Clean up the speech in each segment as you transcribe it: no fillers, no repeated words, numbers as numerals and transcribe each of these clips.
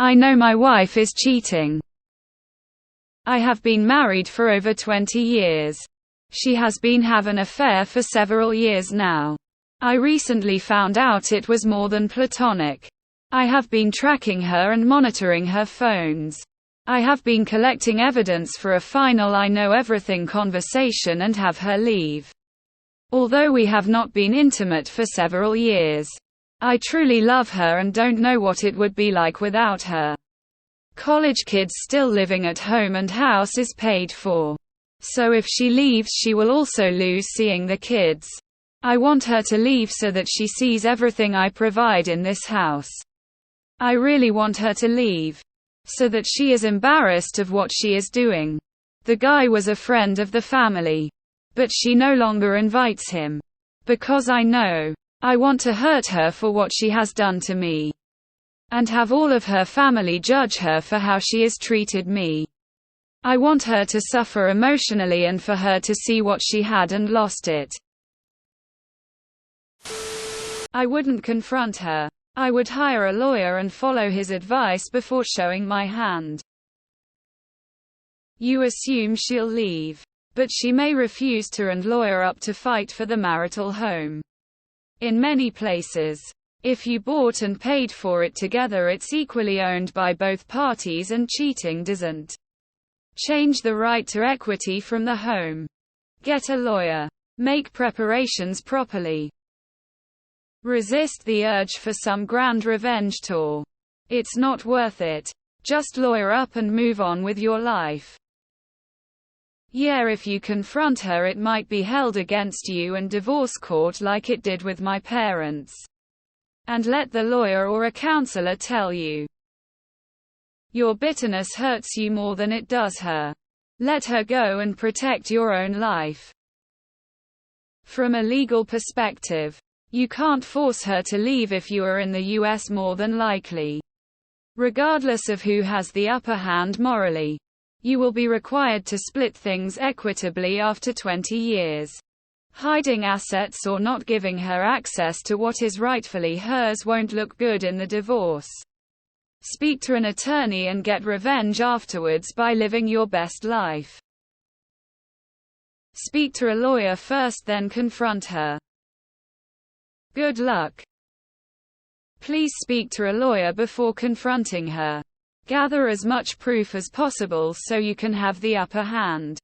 I know my wife is cheating. I have been married for over 20 years. She has been having an affair for several years now. I recently found out it was more than platonic. I have been tracking her and monitoring her phones. I have been collecting evidence for a final I know everything conversation and have her leave. Although we have not been intimate for several years. I truly love her and don't know what it would be like without her. College kids still living at home and house is paid for. So if she leaves she will also lose seeing the kids. I want her to leave so that she sees everything I provide in this house. I really want her to leave. So that she is embarrassed of what she is doing. The guy was a friend of the family. But she no longer invites him. Because I know. I want to hurt her for what she has done to me. And have all of her family judge her for how she has treated me. I want her to suffer emotionally and for her to see what she had and lost it. I wouldn't confront her. I would hire a lawyer and follow his advice before showing my hand. You assume she'll leave. But she may refuse to and lawyer up to fight for the marital home. In many places, if you bought and paid for it together it's equally owned by both parties and cheating doesn't change the right to equity from the home. Get a lawyer. Make preparations properly. Resist the urge for some grand revenge tour. It's not worth it. Just lawyer up and move on with your life. Yeah, if you confront her it might be held against you in divorce court like it did with my parents. And let the lawyer or a counselor tell you. Your bitterness hurts you more than it does her. Let her go and protect your own life. From a legal perspective, you can't force her to leave if you are in the US more than likely. Regardless of who has the upper hand morally. You will be required to split things equitably after 20 years. Hiding assets or not giving her access to what is rightfully hers won't look good in the divorce. Speak to an attorney and get revenge afterwards by living your best life. Speak to a lawyer first, then confront her. Good luck. Please speak to a lawyer before confronting her. Gather as much proof as possible so you can have the upper hand.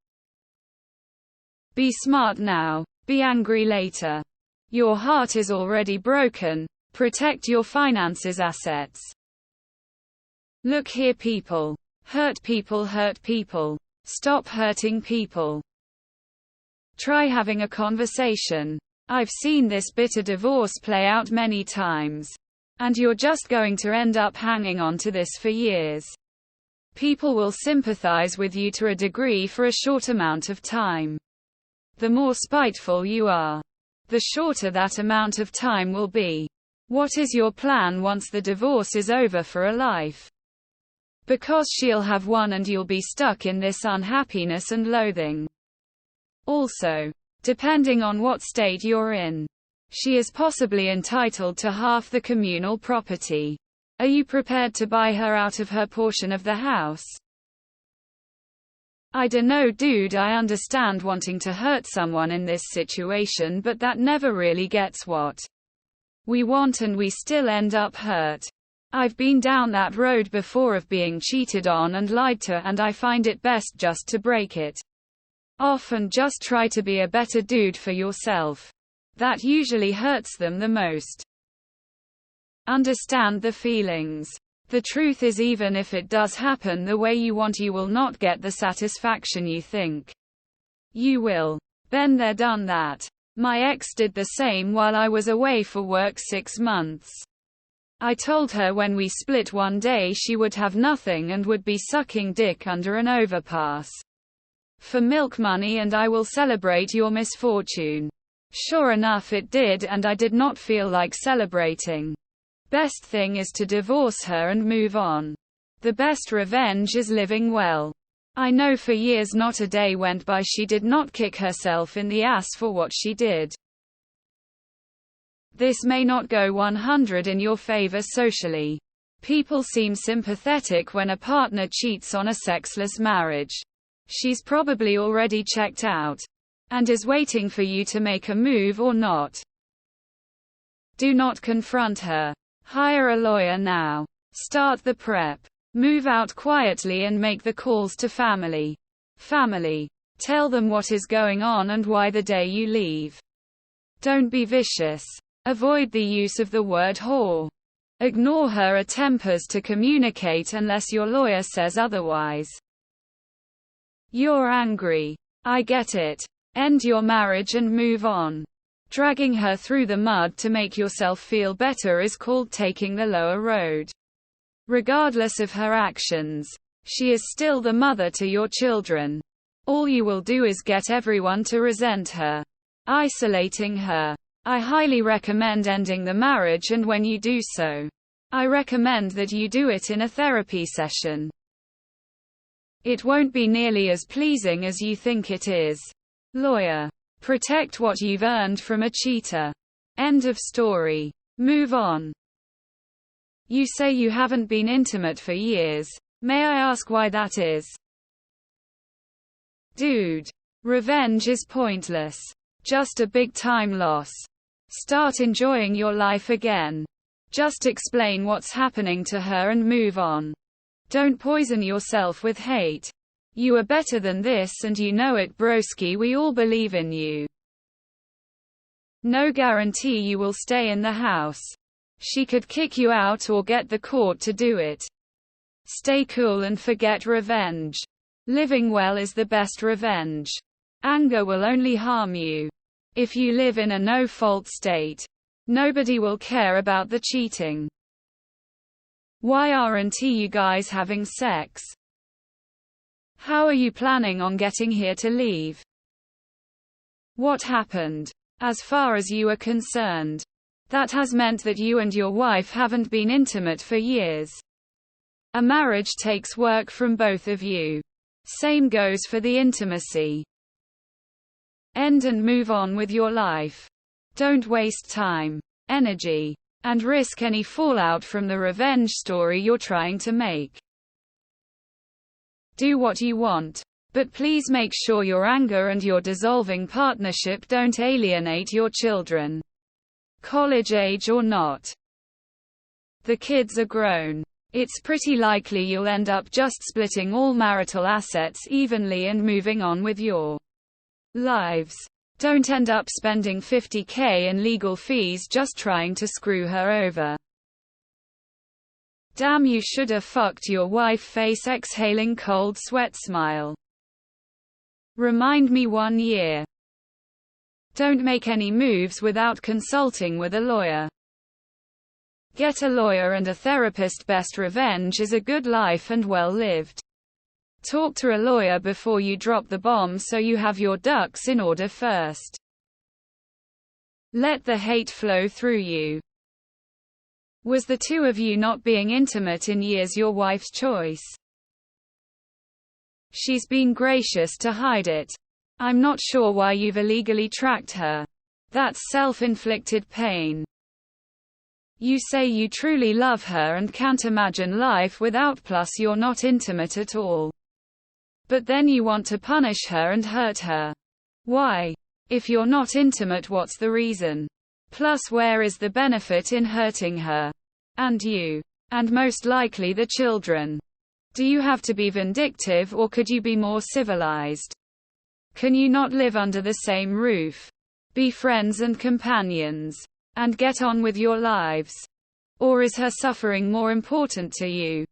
Be smart now, be angry later. Your heart is already broken. Protect your finances, assets. Look here, people. Hurt people hurt people. Stop hurting people. Try having a conversation. I've seen this bitter divorce play out many times. And you're just going to end up hanging on to this for years. People will sympathize with you to a degree for a short amount of time. The more spiteful you are, the shorter that amount of time will be. What is your plan once the divorce is over for a life? Because she'll have won and you'll be stuck in this unhappiness and loathing. Also, depending on what state you're in, she is possibly entitled to half the communal property. Are you prepared to buy her out of her portion of the house? I dunno, dude, I understand wanting to hurt someone in this situation, but that never really gets what we want and we still end up hurt. I've been down that road before of being cheated on and lied to, and I find it best just to break it off and just try to be a better dude for yourself. That usually hurts them the most. Understand the feelings. The truth is, even if it does happen the way you want, you will not get the satisfaction you think you will. Been there, done that. My ex did the same while I was away for work 6 months. I told her when we split one day she would have nothing and would be sucking dick under an overpass for milk money, and I will celebrate your misfortune. Sure enough it did, and I did not feel like celebrating. Best thing is to divorce her and move on. The best revenge is living well. I know for years not a day went by she did not kick herself in the ass for what she did. This may not go 100 in your favor socially. People seem sympathetic when a partner cheats on a sexless marriage. She's probably already checked out and is waiting for you to make a move or not. Do not confront her. Hire a lawyer now. Start the prep. Move out quietly and make the calls to family. Tell them what is going on and why the day you leave. Don't be vicious. Avoid the use of the word whore. Ignore her attempts to communicate unless your lawyer says otherwise. You're angry. I get it. End your marriage and move on. Dragging her through the mud to make yourself feel better is called taking the lower road. Regardless of her actions, she is still the mother to your children. All you will do is get everyone to resent her, isolating her. I highly recommend ending the marriage, and when you do so, I recommend that you do it in a therapy session. It won't be nearly as pleasing as you think it is. Lawyer. Protect what you've earned from a cheater. End of story. Move on. You say you haven't been intimate for years. May I ask why that is? Dude. Revenge is pointless. Just a big time loss. Start enjoying your life again. Just explain what's happening to her and move on. Don't poison yourself with hate. You are better than this and you know it, broski. We all believe in you. No guarantee you will stay in the house. She could kick you out or get the court to do it. Stay cool and forget revenge. Living well is the best revenge. Anger will only harm you. If you live in a no-fault state, nobody will care about the cheating. Why aren't you guys having sex? How are you planning on getting here to leave? What happened? As far as you are concerned, that has meant that you and your wife haven't been intimate for years. A marriage takes work from both of you. Same goes for the intimacy. End and move on with your life. Don't waste time, energy, and risk any fallout from the revenge story you're trying to make. Do what you want, but please make sure your anger and your dissolving partnership don't alienate your children, college age or not. The kids are grown. It's pretty likely you'll end up just splitting all marital assets evenly and moving on with your lives. Don't end up spending $50,000 in legal fees just trying to screw her over. Damn, you shoulda fucked your wife. Face exhaling cold sweat smile. Remind me 1 year. Don't make any moves without consulting with a lawyer. Get a lawyer and a therapist. Best revenge is a good life and well lived. Talk to a lawyer before you drop the bomb so you have your ducks in order first. Let the hate flow through you. Was the two of you not being intimate in years your wife's choice? She's been gracious to hide it. I'm not sure why you've illegally tracked her. That's self-inflicted pain. You say you truly love her and can't imagine life without, plus you're not intimate at all. But then you want to punish her and hurt her. Why? If you're not intimate, what's the reason? Plus, where is the benefit in hurting her? And you? And most likely the children. Do you have to be vindictive, or could you be more civilized? Can you not live under the same roof? Be friends and companions, and get on with your lives? Or is her suffering more important to you?